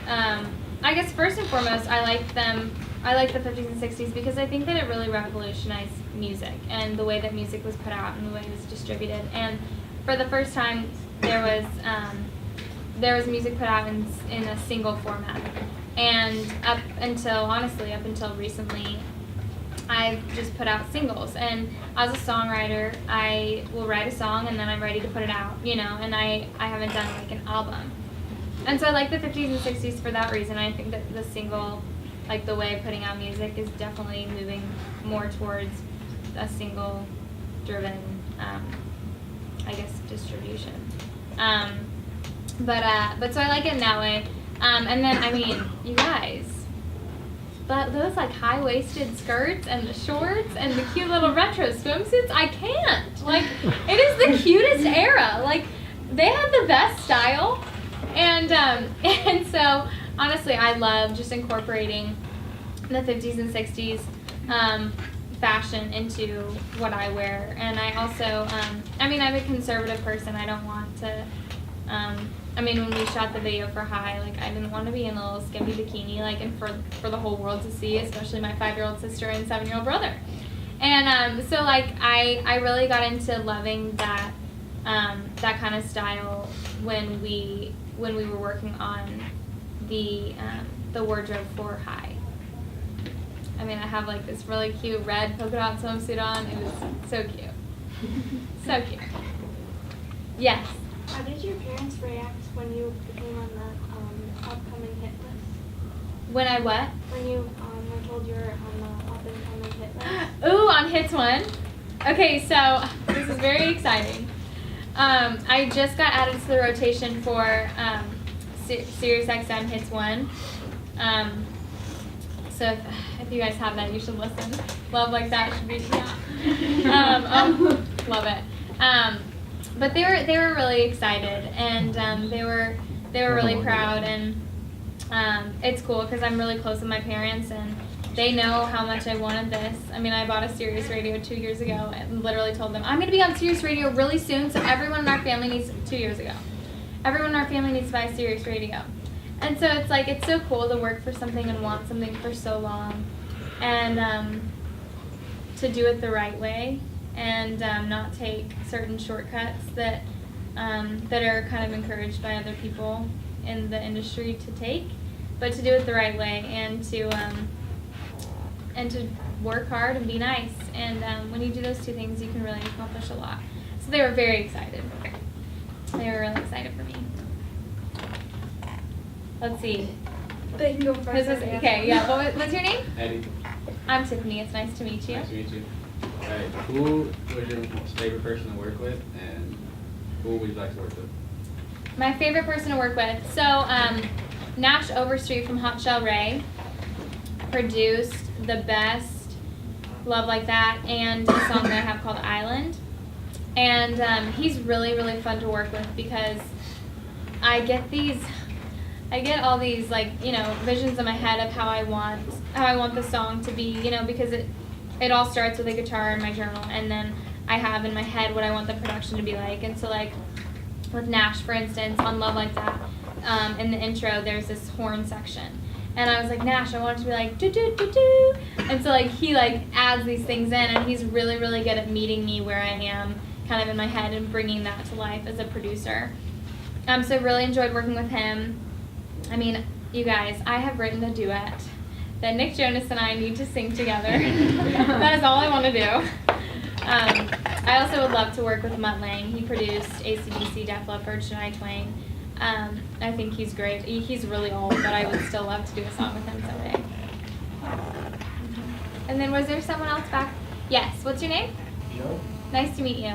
I guess first and foremost, I like them. I like the 50s and 60s because I think that it really revolutionized music and the way that music was put out and the way it was distributed. And for the first time, there was music put out in a single format. And up until recently, I've just put out singles. And as a songwriter, I will write a song and then I'm ready to put it out, and I haven't done like an album. And so I like the 50s and 60s for that reason. I think that the single, like the way of putting out music, is definitely moving more towards a single driven, I guess, distribution. But so I like it in that way. And then, I mean, you guys, but those like high-waisted skirts and the shorts and the cute little retro swimsuits, I can't. Like, it is the cutest era. Like, they have the best style. And so, honestly, I love just incorporating the 50s and 60s fashion into what I wear. And I also, I'm a conservative person. I don't want to, when we shot the video for High, like, I didn't want to be in a little skimpy bikini, like, and for the whole world to see, especially my 5-year-old sister and 7-year-old brother. And so, like, I really got into loving that kind of style when we were working on the wardrobe for High. I mean, I have like this really cute red polka dot swimsuit on. It was so cute. So cute. Yes? How did your parents react when you became on the upcoming hit list? When I what? When you were told you were on the up-and-coming hit list. Ooh, on Hits 1? Okay, so this is very exciting. I just got added to the rotation for Sirius XM Hits 1. So if you guys have that, you should listen. Love Like That should be, yeah. Love it. But they were really excited, and they were really proud, and it's cool because I'm really close with my parents, and they know how much I wanted this. I mean, I bought a Sirius radio 2 years ago and literally told them, I'm going to be on Sirius radio really soon, so everyone in our family needs, 2 years ago, everyone in our family needs to buy a Sirius radio. And so it's like, it's so cool to work for something and want something for so long, and to do it the right way, and not take certain shortcuts that are kind of encouraged by other people in the industry to take, but to do it the right way, and to work hard and be nice. And when you do those two things, you can really accomplish a lot. So they were very excited. They were really excited for me. Let's see. They can go first. Okay, yeah. What's your name? Eddie. I'm Tiffany. It's nice to meet you. Nice to meet you. All right. Who was your most favorite person to work with, and who would you like to work with? My favorite person to work with. So, Nash Overstreet from Hot Shell Ray produced the best Love Like That and a song that I have called Island. And he's really, really fun to work with because I get all these visions in my head of how I want the song to be, because it all starts with a guitar in my journal, and then I have in my head what I want the production to be like. And so, like, with Nash, for instance, on Love Like That, in the intro, there's this horn section. And I was like, Nash, I want it to be like, do-do-do-do. And so, like, he, like, adds these things in, and he's really, really good at meeting me where I am, kind of in my head, and bringing that to life as a producer. So I really enjoyed working with him. I mean, you guys, I have written a duet that Nick Jonas and I need to sing together. That is all I want to do. I also would love to work with Mutt Lange. He produced AC/DC, Def Leppard, Shania Twain. I think he's great. He's really old, but I would still love to do a song with him someday. And then was there someone else back? Yes. What's your name? Joe. Nice to meet you.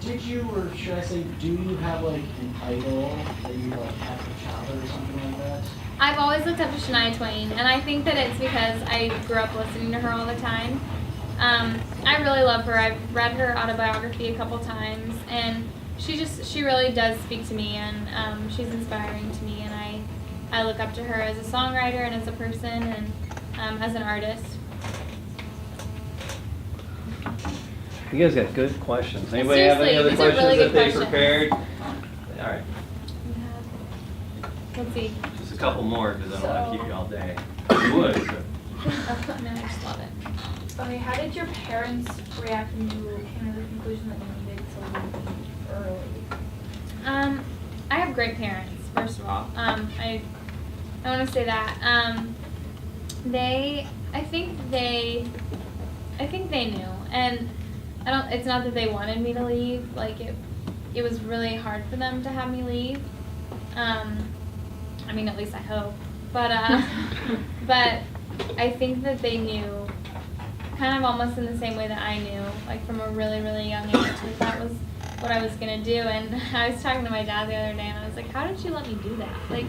Did you, or should I say, do you have like an idol that you like have a childhood or something like that? I've always looked up to Shania Twain, and I think that it's because I grew up listening to her all the time. I really love her. I've read her autobiography a couple times, and she really does speak to me, and she's inspiring to me, and I look up to her as a songwriter and as a person and as an artist. You guys got good questions. Anybody Seriously, have any other these are questions really that good they questions. prepared? All right. Let's see. Just a couple more, because I don't want to keep you all day. You would, but. No, I just love it. Okay, how did your parents react when you came to the conclusion that you needed to leave early? I have great parents, first of all. I want to say that. I think they knew, and it's not that they wanted me to leave. Like it was really hard for them to have me leave. I mean, at least I hope. But I think that they knew, kind of almost in the same way that I knew, like from a really, really young age, like that was what I was gonna do. And I was talking to my dad the other day, and I was like, how did you let me do that? Like,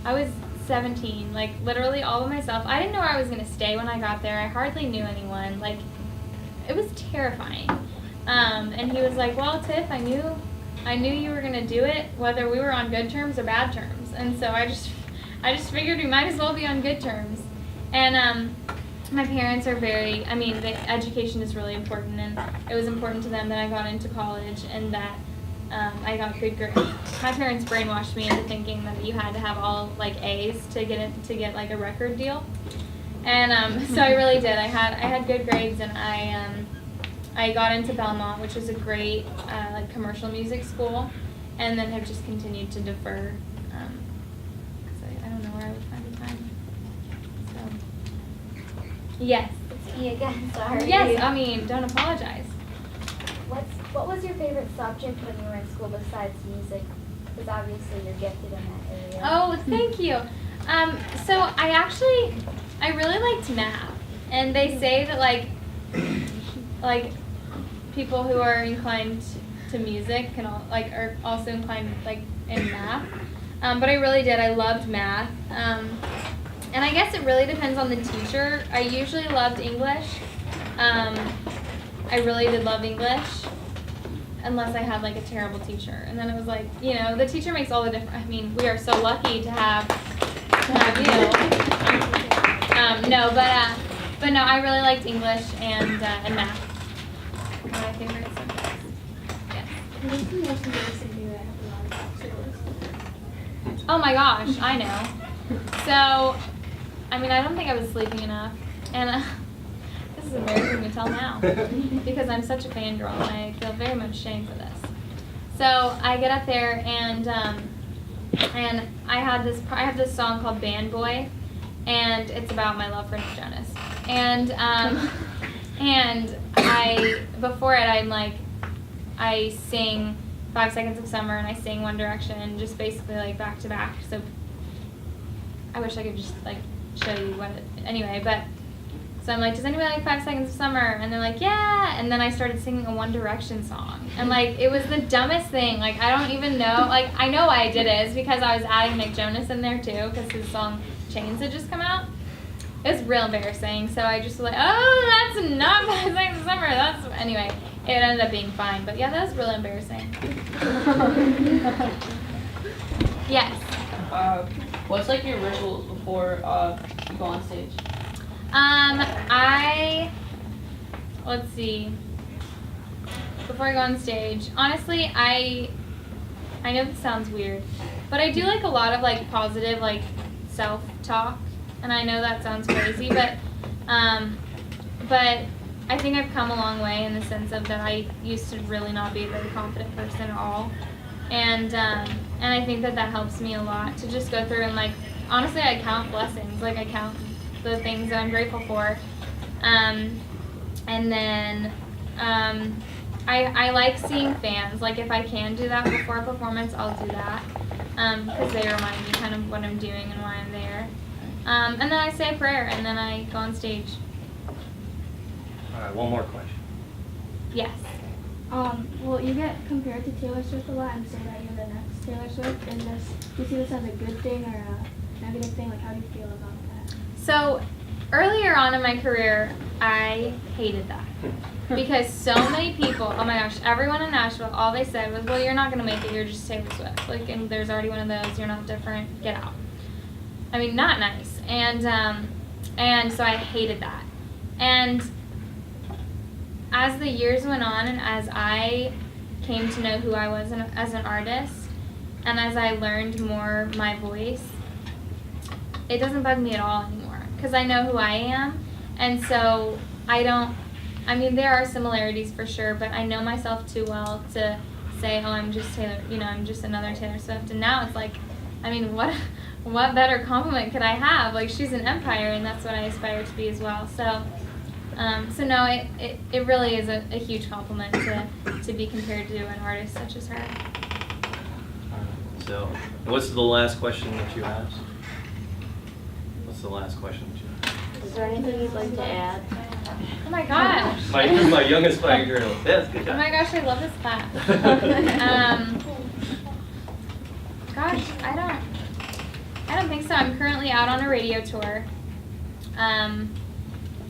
I was 17, like literally all by myself. I didn't know where I was gonna stay when I got there. I hardly knew anyone. Like, it was terrifying. And he was like, well, Tiff, I knew you were gonna do it, whether we were on good terms or bad terms. And so I just figured we might as well be on good terms. And my parents are very, I mean, the education is really important, and it was important to them that I got into college and that I got good grades. My parents brainwashed me into thinking that you had to have all like A's to get like a record deal. And so I really did. I had good grades, and I got into Belmont, which was a great like commercial music school, and then have just continued to defer because I don't know where I would find the time. So yes. It's me again, sorry. Yes, I mean, don't apologize. What was your favorite subject when you were in school besides music? Because obviously you're gifted in that area. Oh, thank you. So I really liked math, and they say that like people who are inclined to music can are also inclined like in math. But I really did. I loved math. And I guess it really depends on the teacher. I usually loved English. I really did love English, unless I had like a terrible teacher. And then it was like, you know, the teacher makes all the difference. I mean, we are so lucky to have you. But no, I really liked English and math. My favorite subjects. Yes. What's the most embarrassing thing that happened on Taylor's? Oh my gosh, I know. So, I mean, I don't think I was sleeping enough, and this is embarrassing to tell now because I'm such a fangirl and I feel very much ashamed for this. So I get up there and I have this song called Band Boy, and it's about my love for Nick Jonas. And before it, I sing 5 Seconds of Summer and I sing One Direction, just basically like back to back. So I wish I could just like show you anyway, but so I'm like, does anybody like 5 Seconds of Summer? And they're like, yeah. And then I started singing a One Direction song, and like it was the dumbest thing. Like I don't even know. Like I know why I did it. It's because I was adding Nick Jonas in there too, because his song Chains had just come out. It was real embarrassing. So I just was like, oh, that's not 5 Seconds of Summer. Anyway. It ended up being fine, but yeah, that was really embarrassing. Yes. What's like your rituals before you go on stage? Let's see. Before I go on stage, honestly, I know this sounds weird, but I do like a lot of like positive like self-talk, and I know that sounds crazy, but I think I've come a long way in the sense of that I used to really not be a very confident person at all, and I think that helps me a lot to just go through and like honestly I count blessings, like I count the things that I'm grateful for, and then I like seeing fans. Like if I can do that before a performance, I'll do that because they remind me kind of what I'm doing and why I'm there, and then I say a prayer and then I go on stage. All right, one more question. Yes. Well, you get compared to Taylor Swift a lot and say that you're the next Taylor Swift. And do you see this as a good thing or a negative thing? Like, how do you feel about that? So, earlier on in my career, I hated that. Because so many people, oh my gosh, everyone in Nashville, all they said was, well, you're not going to make it, you're just Taylor Swift. Like, and there's already one of those, you're not different, get out. I mean, not nice. And so I hated that. And as the years went on and as I came to know who I was as an artist, and as I learned more my voice, it doesn't bug me at all anymore because I know who I am, and so I mean, there are similarities for sure, but I know myself too well to say, oh, I'm just Taylor, I'm just another Taylor Swift. And now it's like, I mean, what better compliment could I have? Like, she's an empire, and that's what I aspire to be as well. So, no, it really is a huge compliment to be compared to an artist such as her. So, what's the last question that you asked? What's the last question that you asked? Is there anything you'd like to add? Oh my gosh. My youngest flying journal. That's good Oh job. my gosh, I love this class. Gosh, I don't think so. I'm currently out on a radio tour,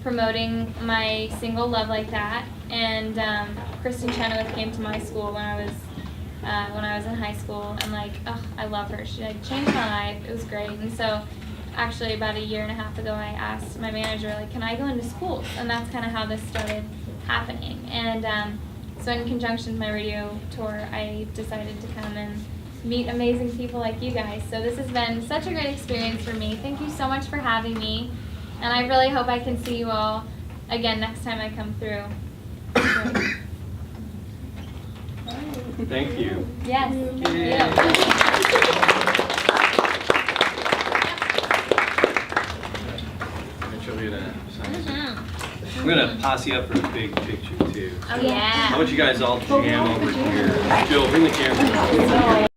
promoting my single "Love Like That," and Kristen Chenoweth came to my school when I was in high school, and I love her. She changed my life. It was great, and so. Actually, about a year and a half ago, I asked my manager, can I go into schools? And that's kind of how this started happening. And so in conjunction with my radio tour, I decided to come and meet amazing people like you guys. So this has been such a great experience for me. Thank you so much for having me. And I really hope I can see you all again next time I come through. Thank you. Yes. Yeah. Thank you. I'm gonna posse up for a big picture too. Oh yeah. How about you guys all jam over here? Jill, bring the camera.